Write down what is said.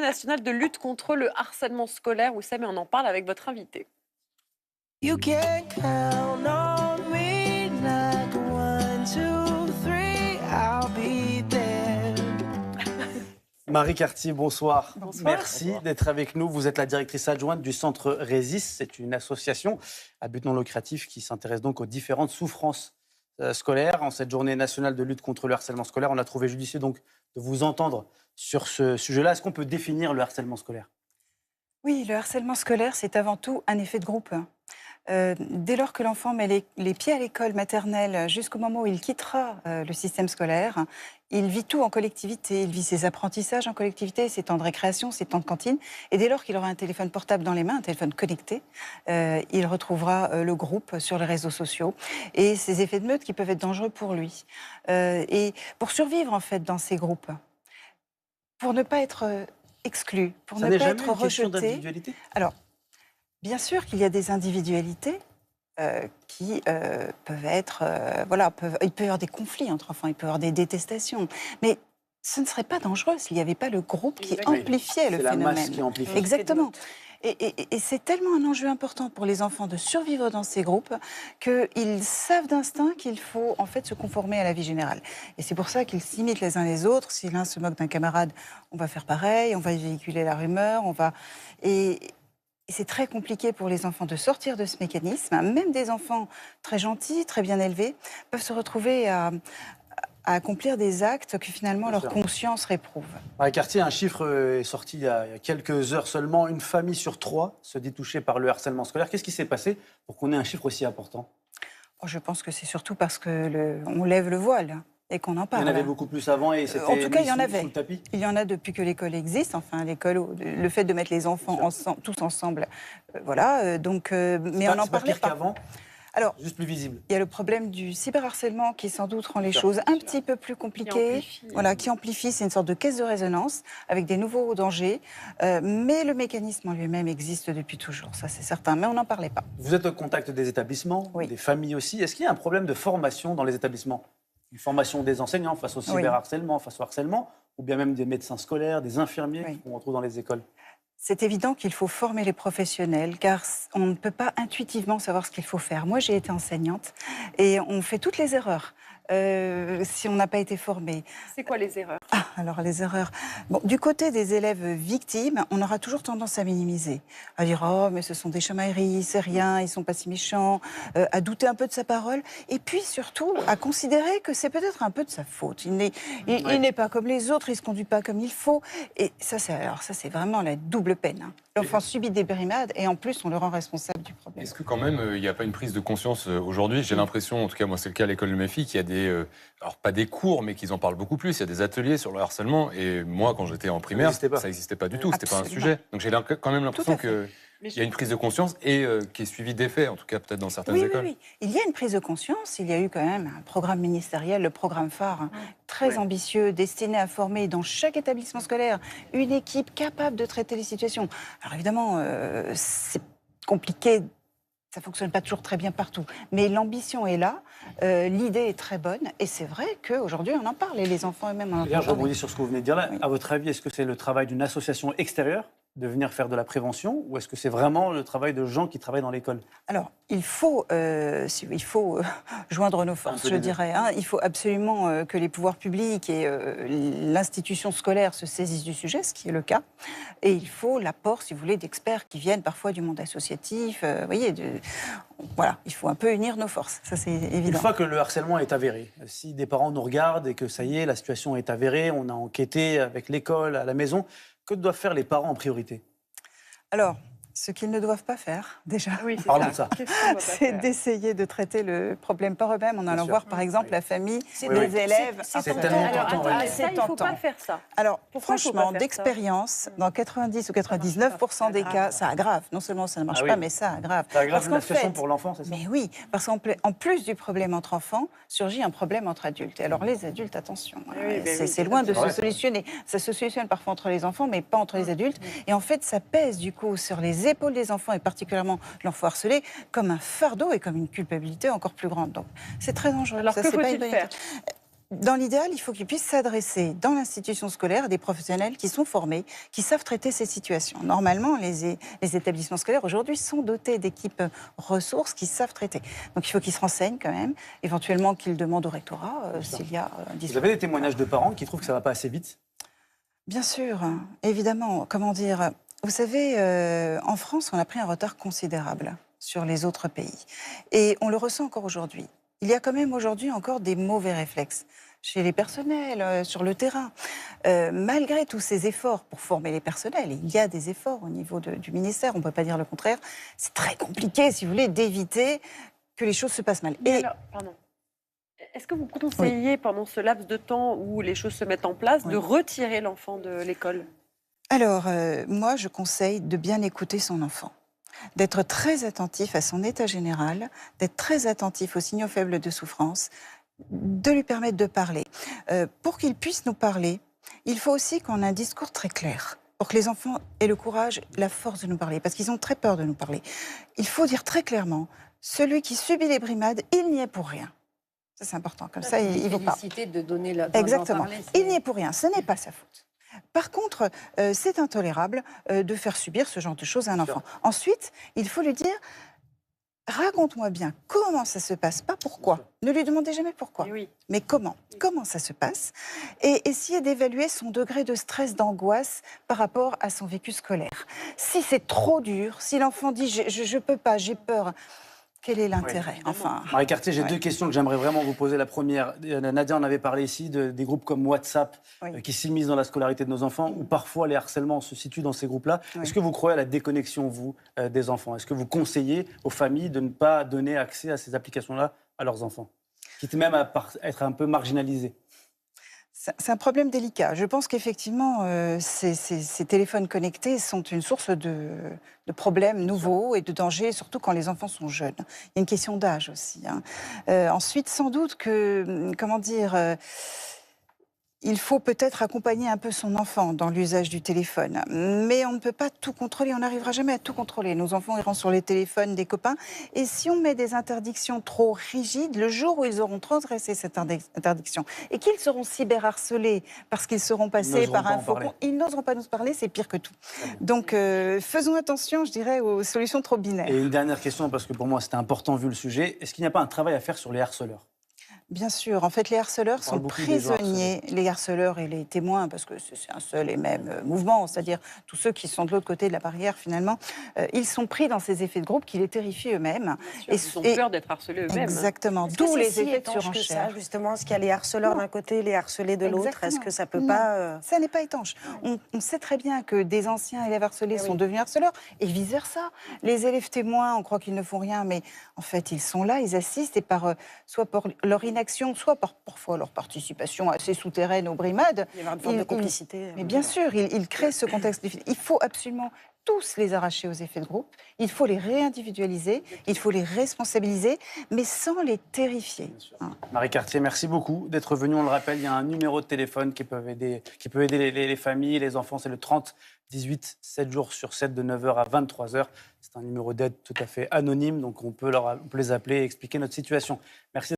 Nationale de lutte contre le harcèlement scolaire. Vous savez, on en parle avec votre invité. You can count on me like 1, 2, 3, I'll be there. Marie Cartier, bonsoir. Bonsoir. Merci d'être avec nous. Vous êtes la directrice adjointe du Centre Résist. C'est une association à but non lucratif qui s'intéresse donc aux différentes souffrances scolaires. En cette journée nationale de lutte contre le harcèlement scolaire, on a trouvé judicieux donc de vous entendre sur ce sujet-là. Est-ce qu'on peut définir le harcèlement scolaire ? Oui, le harcèlement scolaire, c'est avant tout un effet de groupe. Dès lors que l'enfant met les pieds à l'école maternelle jusqu'au moment où il quittera le système scolaire, il vit tout en collectivité, il vit ses apprentissages en collectivité, ses temps de récréation, ses temps de cantine. Et dès lors qu'il aura un téléphone portable dans les mains, un téléphone connecté, il retrouvera le groupe sur les réseaux sociaux et ces effets de meute qui peuvent être dangereux pour lui. Et pour survivre en fait dans ces groupes, pour ne pas être exclu, pour Ça ne n'est pas jamais être une question rejeté. d'individualité ? Alors, bien sûr qu'il y a des individualités qui peuvent être... il peut y avoir des conflits entre enfants, il peut y avoir des détestations. Mais ce ne serait pas dangereux s'il n'y avait pas le groupe qui Exactement. amplifiait le C'est la phénomène. masse qui amplifie. Exactement. Et c'est tellement un enjeu important pour les enfants de survivre dans ces groupes qu'ils savent d'instinct qu'il faut en fait se conformer à la vie générale. Et c'est pour ça qu'ils s'imitent les uns les autres. Si l'un se moque d'un camarade, on va faire pareil, on va véhiculer la rumeur, Et c'est très compliqué pour les enfants de sortir de ce mécanisme. Même des enfants très gentils, très bien élevés, peuvent se retrouver à accomplir des actes que finalement Bien leur sûr. conscience réprouve. Marie Cartier, un chiffre est sorti il y a quelques heures seulement. Une famille sur 3 se dit touchée par le harcèlement scolaire. Qu'est-ce qui s'est passé pour qu'on ait un chiffre aussi important ? Je pense que c'est surtout parce qu'on lève le voile et qu'on en Il parle. y en avait beaucoup plus avant et c'était En tout cas, mis il y en sous avait. le tapis. Il y en a depuis que l'école existe. Enfin, le fait de mettre les enfants tous ensemble, mais on n'en C'est pas parlait pire pas. qu'avant, Alors, juste plus visible. il y a le problème du cyberharcèlement qui sans doute rend les Bien sûr, choses un bien sûr. petit peu plus compliquées. Qui amplifie. C'est une sorte de caisse de résonance avec des nouveaux dangers. Mais le mécanisme en lui-même existe depuis toujours, ça c'est certain. Mais on n'en parlait pas. Vous êtes au contact des établissements, Oui. des familles aussi. Est-ce qu'il y a un problème de formation dans les établissements ? Une formation des enseignants face au cyberharcèlement, face au harcèlement, ou bien même des médecins scolaires, des infirmiers Oui. qu'on retrouve dans les écoles ? C'est évident qu'il faut former les professionnels, car on ne peut pas intuitivement savoir ce qu'il faut faire. Moi, j'ai été enseignante et on fait toutes les erreurs si on n'a pas été formé. C'est quoi les erreurs? Alors, les erreurs. Bon, du côté des élèves victimes, on aura toujours tendance à minimiser, à dire « Oh, mais ce sont des chamailleries, c'est rien, ils sont pas si méchants », à douter un peu de sa parole, et puis surtout à considérer que c'est peut-être un peu de sa faute. Il n'est pas comme les autres, il se conduit pas comme il faut. Et ça, c'est vraiment la double peine. Hein. L'enfant subit des brimades et en plus, on le rend responsable du problème. Est-ce que quand même, il n'y a pas une prise de conscience aujourd'hui ? J'ai l'impression, en tout cas moi c'est le cas à l'école de mes filles, qu'il y a des, alors pas des cours, mais qu'ils en parlent beaucoup plus. Il y a des ateliers sur le harcèlement. Et moi, quand j'étais en primaire, ça n'existait pas du tout. C'était pas un Absolument. sujet. Donc j'ai quand même l'impression Tout à fait. qu'il y a une prise de conscience et qui est suivie d'effets, en tout cas peut-être dans certaines écoles. Oui. Il y a une prise de conscience. Il y a eu quand même un programme ministériel, le programme phare, très ambitieux, destiné à former dans chaque établissement scolaire une équipe capable de traiter les situations. Alors évidemment, c'est compliqué. Ça ne fonctionne pas toujours très bien partout. Mais l'ambition est là, l'idée est très bonne, et c'est vrai qu'aujourd'hui, on en parle, et les enfants eux-mêmes en D'ailleurs, je entendent rebondis sur ce que vous venez de dire là. Oui. À votre avis, est-ce que c'est le travail d'une association extérieure de venir faire de la prévention, ou est-ce que c'est vraiment le travail de gens qui travaillent dans l'école ? Alors, il faut joindre nos forces, je dirais. Hein. Il faut absolument que les pouvoirs publics et l'institution scolaire se saisissent du sujet, ce qui est le cas. Et il faut l'apport, si vous voulez, d'experts qui viennent parfois du monde associatif. Voilà, il faut un peu unir nos forces, ça c'est évident. Une fois que le harcèlement est avéré, si des parents nous regardent et que ça y est, la situation est avérée, on a enquêté avec l'école, à la maison, que doivent faire les parents en priorité ? Alors, ce qu'ils ne doivent pas faire, déjà, Oui, c'est Parlons de ça. Qu'est-ce qu'on doit pas c'est faire d'essayer de traiter le problème par eux-mêmes en allant sûr. voir, par exemple, la famille Oui, des oui. élèves. C'est tellement Alors, tentant, attends, oui. ça, il ne faut pas faire ça. Alors, Pourquoi il faut pas franchement, faire d'expérience, dans 90 ou 99% des cas, ça aggrave. Non seulement ça ne marche Ah oui. pas, mais ça aggrave. Ça aggrave Parce la qu'en situation fait, pour l'enfant, c'est ça ? mais oui, parce qu'en plus du problème entre enfants, surgit un problème entre adultes. Et alors les adultes, attention, c'est loin de se solutionner. Ça se solutionne parfois entre les enfants, mais pas entre les adultes. Et en fait, ça pèse du coup sur les épaules des enfants, et particulièrement l'enfant harcelé, comme un fardeau et comme une culpabilité encore plus grande. Donc c'est très dangereux. Alors, Ça, que c'est pas faut-il une bonne faire ? idée. Dans l'idéal, il faut qu'ils puissent s'adresser dans l'institution scolaire à des professionnels qui sont formés, qui savent traiter ces situations. Normalement, les établissements scolaires aujourd'hui sont dotés d'équipes ressources qui savent traiter. Donc il faut qu'ils se renseignent quand même, éventuellement qu'ils demandent au rectorat s'il y a Vous avez des témoignages de parents qui trouvent que ça ne va pas assez vite? Bien sûr, évidemment. Comment dire? Vous savez, en France, on a pris un retard considérable sur les autres pays. Et on le ressent encore aujourd'hui. Il y a quand même aujourd'hui encore des mauvais réflexes chez les personnels, sur le terrain. Malgré tous ces efforts pour former les personnels, il y a des efforts au niveau du ministère, on ne peut pas dire le contraire, c'est très compliqué, si vous voulez, d'éviter que les choses se passent mal. Et alors, pardon. Est-ce que vous conseillez, pendant ce laps de temps où les choses se mettent en place, de retirer l'enfant de l'école? Alors, moi, je conseille de bien écouter son enfant, d'être très attentif à son état général, d'être très attentif aux signaux faibles de souffrance, de lui permettre de parler. Pour qu'il puisse nous parler, il faut aussi qu'on ait un discours très clair, pour que les enfants aient le courage, la force de nous parler, parce qu'ils ont très peur de nous parler. Il faut dire très clairement, celui qui subit les brimades, il n'y est pour rien. Ça, c'est important, comme ça, il vous parle. De donner la... Exactement. Il n'y est pour rien, ce n'est pas sa faute. Par contre, c'est intolérable de faire subir ce genre de choses à un enfant. Ensuite, il faut lui dire, raconte-moi bien comment ça se passe, pas pourquoi. Ne lui demandez jamais pourquoi, mais comment. Comment ça se passe. Et essayer d'évaluer son degré de stress, d'angoisse par rapport à son vécu scolaire. Si c'est trop dur, si l'enfant dit je peux pas, j'ai peur, quel est l'intérêt? Enfin, Marie Cartier, j'ai deux questions que j'aimerais vraiment vous poser. La première, Nadia en avait parlé ici, des groupes comme WhatsApp qui s'immiscent dans la scolarité de nos enfants, où parfois les harcèlements se situent dans ces groupes-là. Est-ce que vous croyez à la déconnexion, vous, des enfants? Est-ce que vous conseillez aux familles de ne pas donner accès à ces applications-là à leurs enfants, quitte même à être un peu marginalisés? c'est un problème délicat. Je pense qu'effectivement, ces téléphones connectés sont une source de problèmes nouveaux et de dangers, surtout quand les enfants sont jeunes. Il y a une question d'âge aussi. Ensuite, sans doute que, comment dire, il faut peut-être accompagner un peu son enfant dans l'usage du téléphone. Mais on ne peut pas tout contrôler, on n'arrivera jamais à tout contrôler. Nos enfants iront sur les téléphones des copains. Et si on met des interdictions trop rigides, le jour où ils auront transgressé cette interdiction et qu'ils seront cyberharcelés parce qu'ils seront passés par un faucon, ils n'oseront pas nous parler, c'est pire que tout. Donc faisons attention, je dirais, aux solutions trop binaires. Et une dernière question, parce que pour moi c'était important vu le sujet. Est-ce qu'il n'y a pas un travail à faire sur les harceleurs? Bien sûr. En fait, les harceleurs sont prisonniers, les harceleurs et les témoins, parce que c'est un seul et même mouvement, c'est-à-dire tous ceux qui sont de l'autre côté de la barrière, finalement, ils sont pris dans ces effets de groupe qui les terrifient eux-mêmes. Ils ont peur d'être harcelés eux-mêmes. Exactement. D'où les effets de surenchère. Justement, est-ce qu'il y a les harceleurs d'un côté, les harcelés de l'autre? Est-ce que ça peut pas... Ça n'est pas étanche. On sait très bien que des anciens élèves harcelés sont devenus harceleurs, et vice-versa. Les élèves témoins, on croit qu'ils ne font rien, mais en fait, ils sont là, ils assistent, et soit par leur inaction, soit parfois leur participation assez souterraine aux brimades. Il y a une forme de complicité. Mais bien sûr, ils créent ce contexte. Il faut absolument tous les arracher aux effets de groupe, il faut les réindividualiser, il faut les responsabiliser, mais sans les terrifier. Marie Cartier, merci beaucoup d'être venue. On le rappelle, il y a un numéro de téléphone qui peut aider les familles, les enfants. C'est le 30 18, 7 jours sur 7, de 9h à 23h. C'est un numéro d'aide tout à fait anonyme, donc on peut les appeler et expliquer notre situation. Merci.